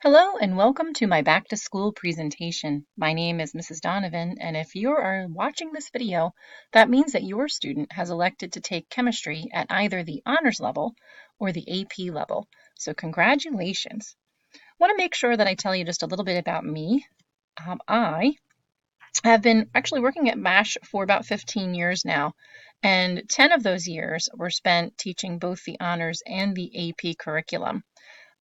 Hello and welcome to my back to school presentation. My name is Mrs. Donovan, and if you are watching this video, that means that your student has elected to take chemistry at either the honors level or the AP level. So congratulations. I want to make sure that I tell you just a little bit about me. I have been actually working at MASH for about 15 years now, and 10 of those years were spent teaching both the honors and the AP curriculum.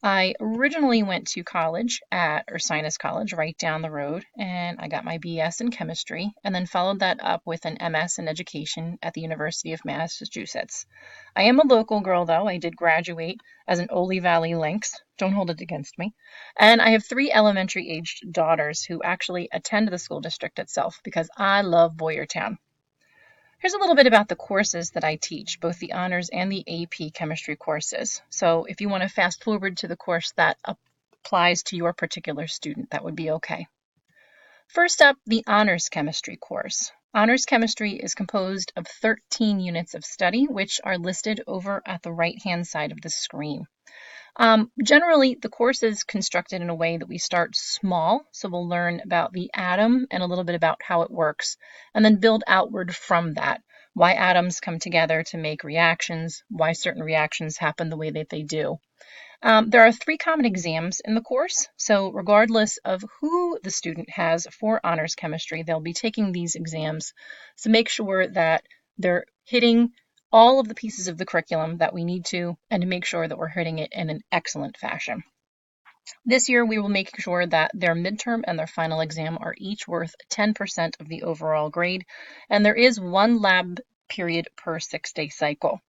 I originally went to college at Ursinus College right down the road, and I got my BS in chemistry, and then followed that up with an MS in education at the University of Massachusetts. I am a local girl, though. I did graduate as an Ole Valley Lynx. Don't hold it against me. And I have 3 elementary-aged daughters who actually attend the school district itself because I love Boyertown. Here's a little bit about the courses that I teach, both the honors and the AP chemistry courses. So if you want to fast forward to the course that applies to your particular student, that would be okay. First up, the honors chemistry course. Honors chemistry is composed of 13 units of study, which are listed over at the right-hand side of the screen. Generally, the course is constructed in a way that we start small, so we'll learn about the atom and a little bit about how it works, and then build outward from that, why atoms come together to make reactions, why certain reactions happen the way that they do. There are 3 common exams in the course, so regardless of who the student has for honors chemistry, they'll be taking these exams to make sure that they're hitting all of the pieces of the curriculum that we need to, and to make sure that we're hitting it in an excellent fashion. This year, we will make sure that their midterm and their final exam are each worth 10% of the overall grade, and there is 1 lab period per 6-day cycle.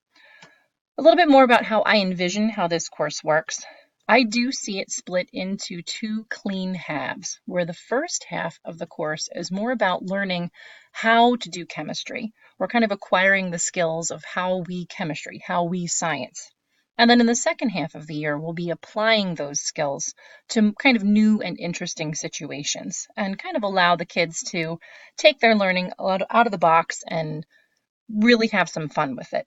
A little bit more about how I envision how this course works. I do see it split into 2 clean halves, where the first half of the course is more about learning how to do chemistry. We're kind of acquiring the skills of how we chemistry, how we science. And then in the second half of the year, we'll be applying those skills to kind of new and interesting situations and kind of allow the kids to take their learning out of the box and really have some fun with it.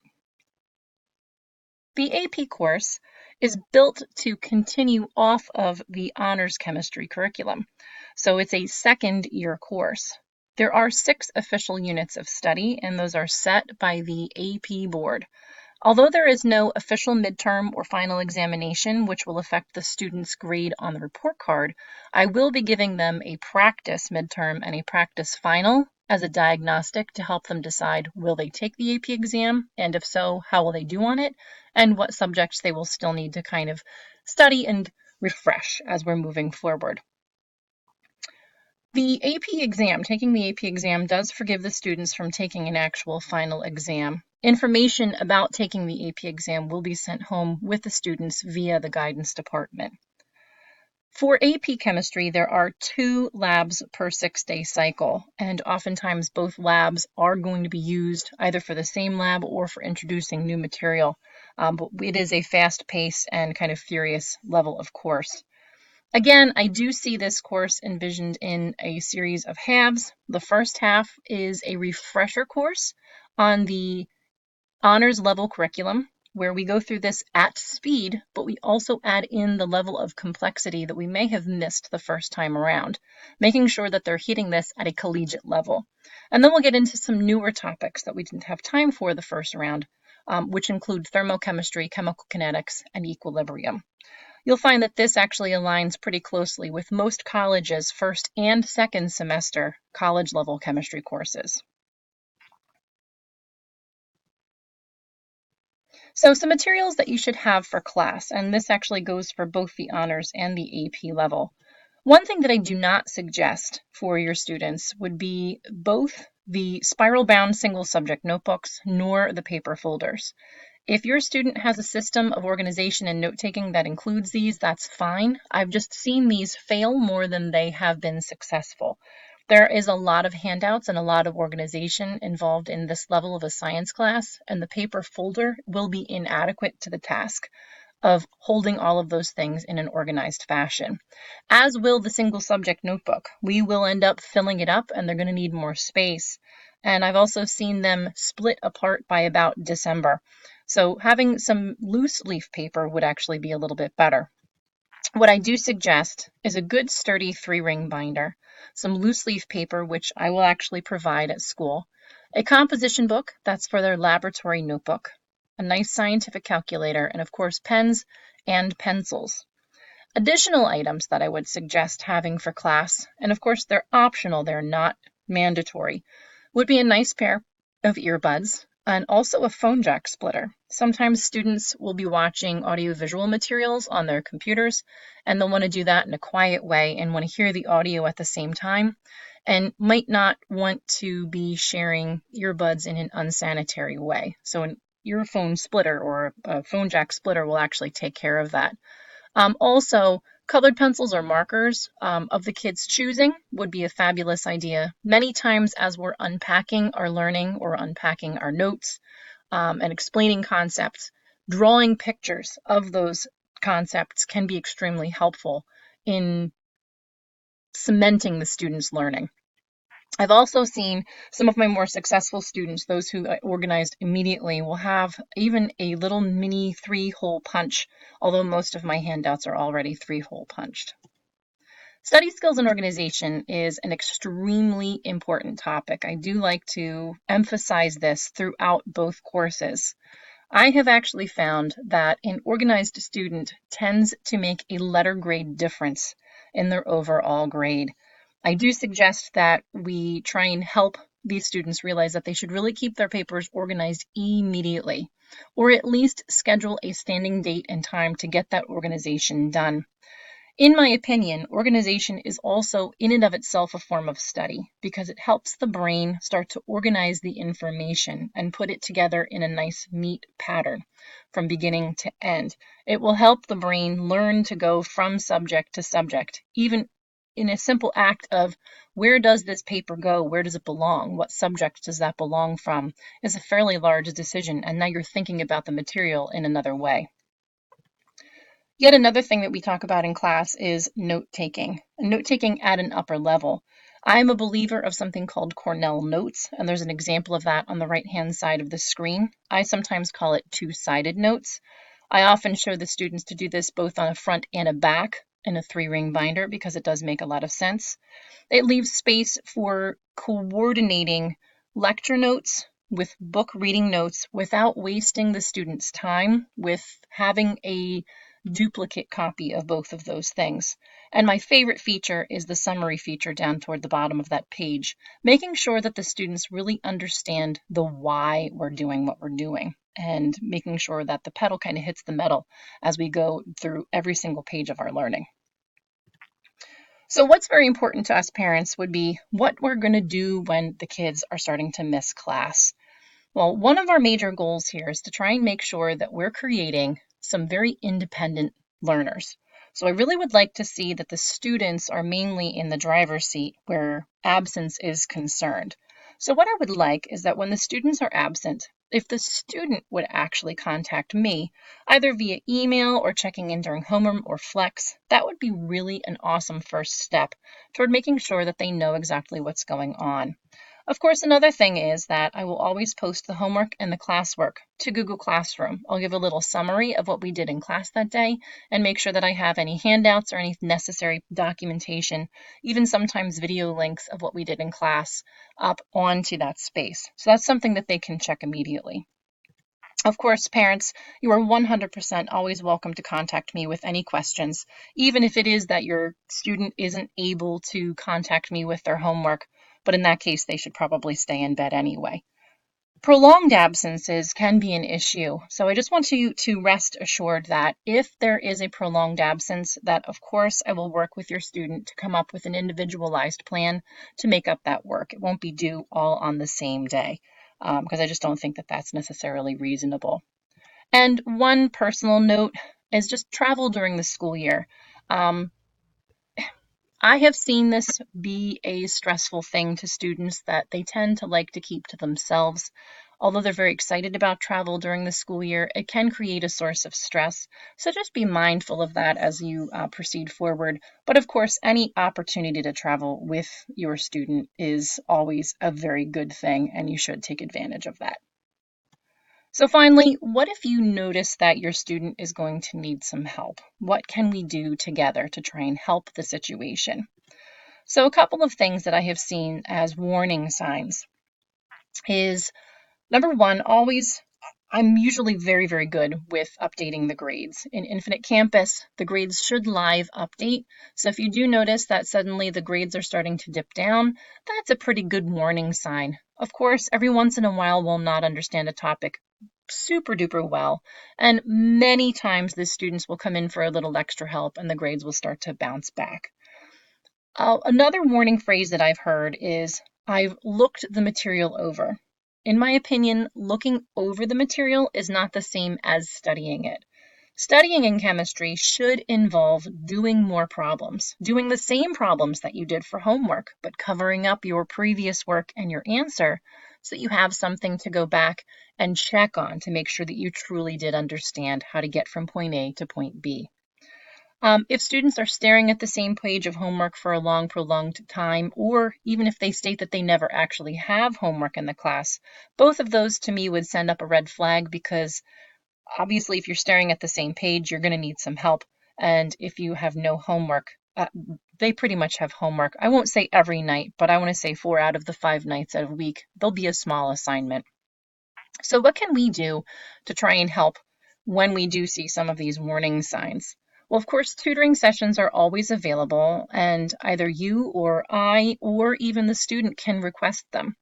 The AP course is built to continue off of the honors chemistry curriculum, so it's a second-year course. There are 6 official units of study, and those are set by the AP board. Although there is no official midterm or final examination, which will affect the student's grade on the report card, I will be giving them a practice midterm and a practice final as a diagnostic to help them decide will they take the AP exam, and if so, how will they do on it, and what subjects they will still need to kind of study and refresh as we're moving forward. The AP exam, taking the AP exam, does forgive the students from taking an actual final exam. Information about taking the AP exam will be sent home with the students via the guidance department. For AP chemistry, there are 2 labs per 6-day cycle, and oftentimes both labs are going to be used either for the same lab or for introducing new material. But it is a fast-paced and kind of furious level of course. Again, I do see this course envisioned in a series of halves. The first half is a refresher course on the honors level curriculum, where we go through this at speed, but we also add in the level of complexity that we may have missed the first time around, making sure that they're hitting this at a collegiate level. And then we'll get into some newer topics that we didn't have time for the first round, which include thermochemistry, chemical kinetics, and equilibrium. You'll find that this actually aligns pretty closely with most colleges' first and second semester college level chemistry courses. So some materials that you should have for class, and this actually goes for both the honors and the AP level. One thing that I do not suggest for your students would be both the spiral-bound single subject notebooks nor the paper folders. If your student has a system of organization and note-taking that includes these, that's fine. I've just seen these fail more than they have been successful. There is a lot of handouts and a lot of organization involved in this level of a science class, and the paper folder will be inadequate to the task of holding all of those things in an organized fashion, as will the single subject notebook. We will end up filling it up, and they're going to need more space. And I've also seen them split apart by about December. So having some loose leaf paper would actually be a little bit better. What I do suggest is a good sturdy 3-ring binder, some loose leaf paper, which I will actually provide at school, a composition book, that's for their laboratory notebook, a nice scientific calculator, and of course pens and pencils. Additional items that I would suggest having for class, and of course they're optional, they're not mandatory, would be a nice pair of earbuds and also a phone jack splitter. Sometimes students will be watching audiovisual materials on their computers, and they'll want to do that in a quiet way and want to hear the audio at the same time, and might not want to be sharing earbuds in an unsanitary way. So an earphone splitter or a phone jack splitter will actually take care of that. Also, colored pencils or markers of the kids' choosing would be a fabulous idea. Many times as we're unpacking our learning or unpacking our notes and explaining concepts, drawing pictures of those concepts can be extremely helpful in cementing the students' learning. I've also seen some of my more successful students, those who organized immediately, will have even a little mini 3-hole punch, although most of my handouts are already 3-hole punched. Study skills and organization is an extremely important topic. I do like to emphasize this throughout both courses. I have actually found that an organized student tends to make a letter grade difference in their overall grade. I do suggest that we try and help these students realize that they should really keep their papers organized immediately, or at least schedule a standing date and time to get that organization done. In my opinion, organization is also in and of itself a form of study because it helps the brain start to organize the information and put it together in a nice, neat pattern from beginning to end. It will help the brain learn to go from subject to subject, even in a simple act of where does this paper go? Where does it belong? What subject does that belong from? Is a fairly large decision, and now you're thinking about the material in another way. Yet another thing that we talk about in class is note-taking at an upper level. I'm a believer of something called Cornell Notes, and there's an example of that on the right-hand side of the screen. I sometimes call it two-sided notes. I often show the students to do this both on a front and a back in a 3-ring binder because it does make a lot of sense. It leaves space for coordinating lecture notes with book reading notes without wasting the student's time with having a duplicate copy of both of those things. And my favorite feature is the summary feature down toward the bottom of that page, making sure that the students really understand the why we're doing what we're doing and making sure that the pedal kind of hits the metal as we go through every single page of our learning. So what's very important to us parents would be what we're going to do when the kids are starting to miss class. Well, one of our major goals here is to try and make sure that we're creating some very independent learners. So I really would like to see that the students are mainly in the driver's seat where absence is concerned. So what I would like is that when the students are absent, if the student would actually contact me, either via email or checking in during homeroom or flex, that would be really an awesome first step toward making sure that they know exactly what's going on. Of course, another thing is that I will always post the homework and the classwork to Google Classroom. I'll give a little summary of what we did in class that day and make sure that I have any handouts or any necessary documentation, even sometimes video links of what we did in class up onto that space. So that's something that they can check immediately. Of course, parents, you are 100% always welcome to contact me with any questions, even if it is that your student isn't able to contact me with their homework, but in that case, they should probably stay in bed anyway. Prolonged absences can be an issue, so I just want you to rest assured that if there is a prolonged absence, that of course I will work with your student to come up with an individualized plan to make up that work. It won't be due all on the same day because I just don't think that that's necessarily reasonable. And one personal note is just travel during the school year. I have seen this be a stressful thing to students that they tend to like to keep to themselves. Although they're very excited about travel during the school year, it can create a source of stress. So just be mindful of that as you proceed forward. But of course, any opportunity to travel with your student is always a very good thing, and you should take advantage of that. So finally, what if you notice that your student is going to need some help? What can we do together to try and help the situation? So a couple of things that I have seen as warning signs is number one, always, I'm usually very, very good with updating the grades. In Infinite Campus, the grades should live update. So if you do notice that suddenly the grades are starting to dip down, that's a pretty good warning sign. Of course, every once in a while we'll not understand a topic super duper well, and many times the students will come in for a little extra help and the grades will start to bounce back. Another warning phrase that I've heard is, I've looked the material over. In my opinion, looking over the material is not the same as studying it. Studying in chemistry should involve doing more problems, doing the same problems that you did for homework, but covering up your previous work and your answer so that you have something to go back and check on to make sure that you truly did understand how to get from point A to point B. If students are staring at the same page of homework for a long, prolonged time, or even if they state that they never actually have homework in the class, both of those to me would send up a red flag because obviously if you're staring at the same page, you're going to need some help. And if you have no homework, they pretty much have homework. I won't say every night, but I want to say 4 out of the 5 nights out of a week, there'll be a small assignment. So what can we do to try and help when we do see some of these warning signs? Well, of course, tutoring sessions are always available, and either you or I or even the student can request them.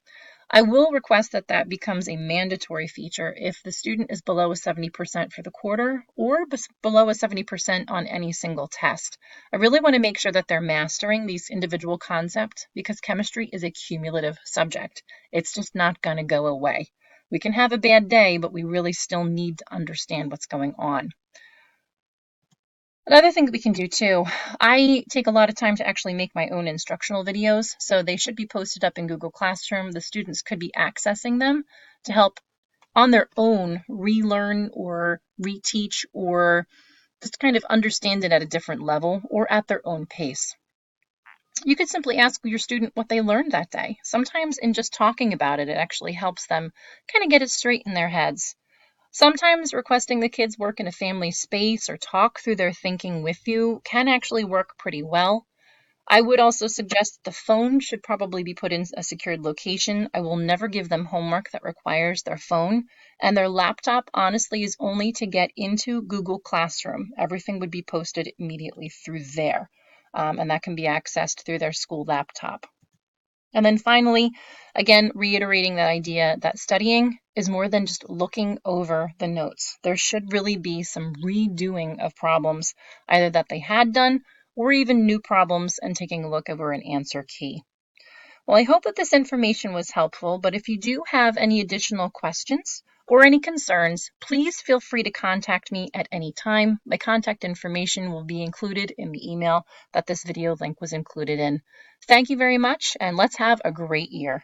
I will request that that becomes a mandatory feature if the student is below a 70% for the quarter or below a 70% on any single test. I really want to make sure that they're mastering these individual concepts because chemistry is a cumulative subject. It's just not going to go away. We can have a bad day, but we really still need to understand what's going on. Another thing that we can do too, I take a lot of time to actually make my own instructional videos, so they should be posted up in Google Classroom. The students could be accessing them to help on their own relearn or reteach or just kind of understand it at a different level or at their own pace. You could simply ask your student what they learned that day. Sometimes in just talking about it, it actually helps them kind of get it straight in their heads. Sometimes requesting the kids work in a family space or talk through their thinking with you can actually work pretty well. I would also suggest that the phone should probably be put in a secured location. I will never give them homework that requires their phone, and their laptop honestly is only to get into Google Classroom. Everything would be posted immediately through there, and that can be accessed through their school laptop. And then finally, again, reiterating that idea that studying is more than just looking over the notes. There should really be some redoing of problems, either that they had done or even new problems and taking a look over an answer key. Well, I hope that this information was helpful, but if you do have any additional questions or any concerns, please feel free to contact me at any time. My contact information will be included in the email that this video link was included in. Thank you very much, and let's have a great year.